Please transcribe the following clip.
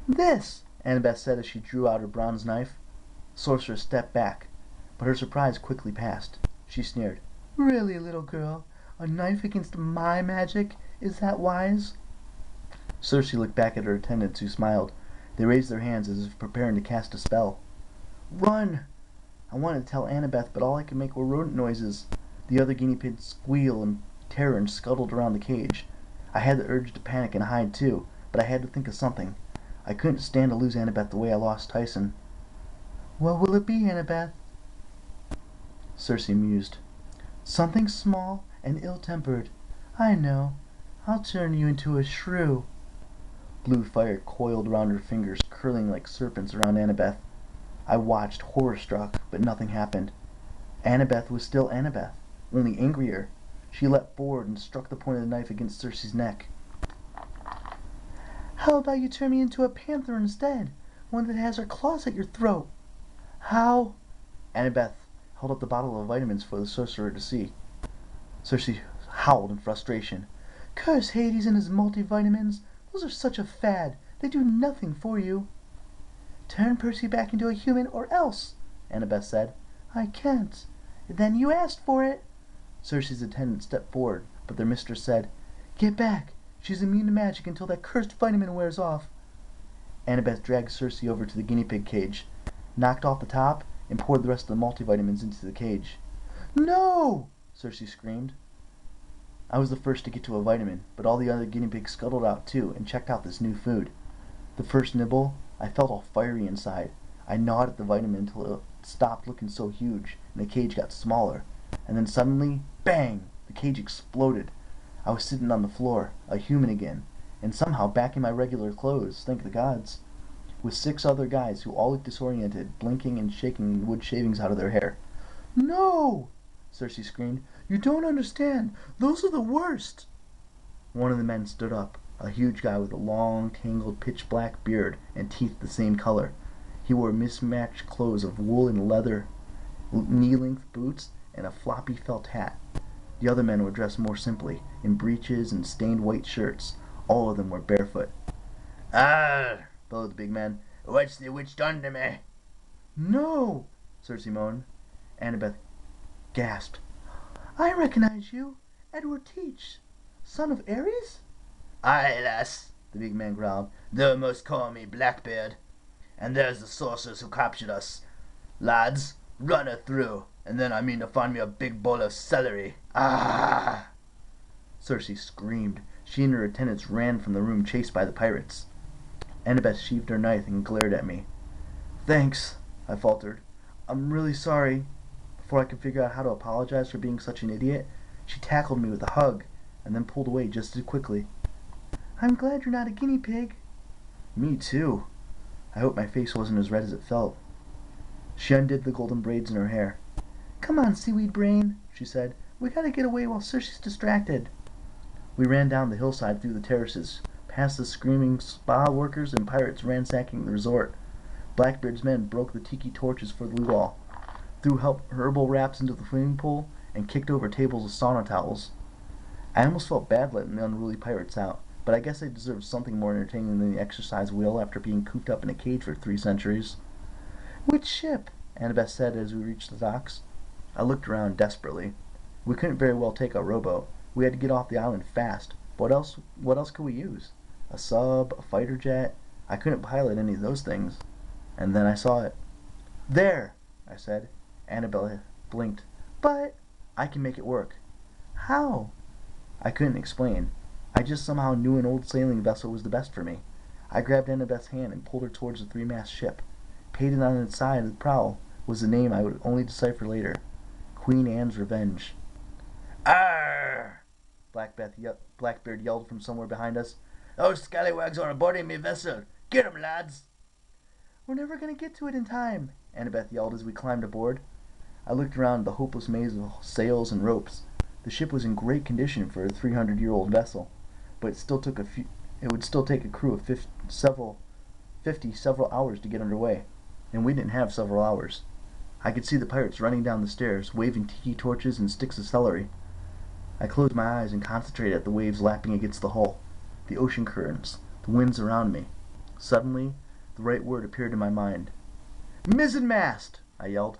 This, Annabeth said as she drew out her bronze knife. The sorceress stepped back, but her surprise quickly passed. She sneered. Really, little girl? A knife against my magic? Is that wise? Circe looked back at her attendants, who smiled. They raised their hands as if preparing to cast a spell. Run! I wanted to tell Annabeth, but all I could make were rodent noises. The other guinea pigs squealed in terror and scuttled around the cage. I had the urge to panic and hide too, but I had to think of something. I couldn't stand to lose Annabeth the way I lost Tyson. What will it be, Annabeth? Circe mused. Something small and ill-tempered. I know. I'll turn you into a shrew. Blue fire coiled around her fingers, curling like serpents around Annabeth. I watched, horror-struck, but nothing happened. Annabeth was still Annabeth, only angrier. She leapt forward and struck the point of the knife against Circe's neck. How about you turn me into a panther instead? One that has her claws at your throat. How? Annabeth held up the bottle of vitamins for the sorcerer to see. Circe howled in frustration. Curse Hades and his multivitamins. Those are such a fad. They do nothing for you. Turn Percy back into a human or else, Annabeth said. I can't. Then you asked for it. Circe's attendant stepped forward, but their mistress said, Get back. She's immune to magic until that cursed vitamin wears off. Annabeth dragged Circe over to the guinea pig cage, knocked off the top, and poured the rest of the multivitamins into the cage. No! Circe screamed. I was the first to get to a vitamin, but all the other guinea pigs scuttled out too and checked out this new food. The first nibble, I felt all fiery inside. I gnawed at the vitamin until it stopped looking so huge and the cage got smaller. And then suddenly, bang! The cage exploded. I was sitting on the floor, a human again, and somehow back in my regular clothes, thank the gods, with 6 other guys who all looked disoriented, blinking and shaking wood shavings out of their hair. No! Circe screamed. You don't understand. Those are the worst. One of the men stood up, a huge guy with a long, tangled, pitch-black beard and teeth the same color. He wore mismatched clothes of wool and leather, knee-length boots, and a floppy felt hat. The other men were dressed more simply, in breeches and stained white shirts. All of them were barefoot. Ah! Bellowed the big man. What's the witch done to me? No! Circe moaned. Annabeth gasped. I recognize you. Edward Teach, son of Ares? Aye, lass, the big man growled. Thou must call me Blackbeard. And there's the sorceress who captured us. Lads, run her through, and then I mean to find me a big bowl of celery. Ah! Circe screamed. She and her attendants ran from the room, chased by the pirates. Annabeth sheathed her knife and glared at me. Thanks, I faltered. I'm really sorry. Before I could figure out how to apologize for being such an idiot, she tackled me with a hug, and then pulled away just as quickly. I'm glad you're not a guinea pig. Me too. I hope my face wasn't as red as it felt. She undid the golden braids in her hair. Come on, seaweed brain, she said. We gotta get away while Circe's distracted. We ran down the hillside through the terraces, past the screaming spa workers and pirates ransacking the resort. Blackbeard's men broke the tiki torches for the luau, threw herbal wraps into the swimming pool, and kicked over tables of sauna towels. I almost felt bad letting the unruly pirates out, but I guess they deserved something more entertaining than the exercise wheel after being cooped up in a cage for 3 centuries. Which ship? Annabeth said as we reached the docks. I looked around desperately. We couldn't very well take a rowboat. We had to get off the island fast. What else could we use? A sub? A fighter jet? I couldn't pilot any of those things. And then I saw it. There, I said. Annabeth blinked. But I can make it work. How? I couldn't explain. I just somehow knew an old sailing vessel was the best for me. I grabbed Annabeth's hand and pulled her towards the 3-mast ship. Painted on its side of the prow was the name I would only decipher later. Queen Anne's Revenge. Arr! Blackbeard yelled from somewhere behind us. Those scallywags are aboarding me vessel. Get 'em, lads! We're never going to get to it in time, Annabeth yelled as we climbed aboard. I looked around the hopeless maze of sails and ropes. The ship was in great condition for a 300-year-old vessel, but it would still take a crew of several hours to get underway, and we didn't have several hours. I could see the pirates running down the stairs, waving tiki torches and sticks of celery. I closed my eyes and concentrated at the waves lapping against the hull, the ocean currents, the winds around me. Suddenly, the right word appeared in my mind. "Mizzenmast!" I yelled.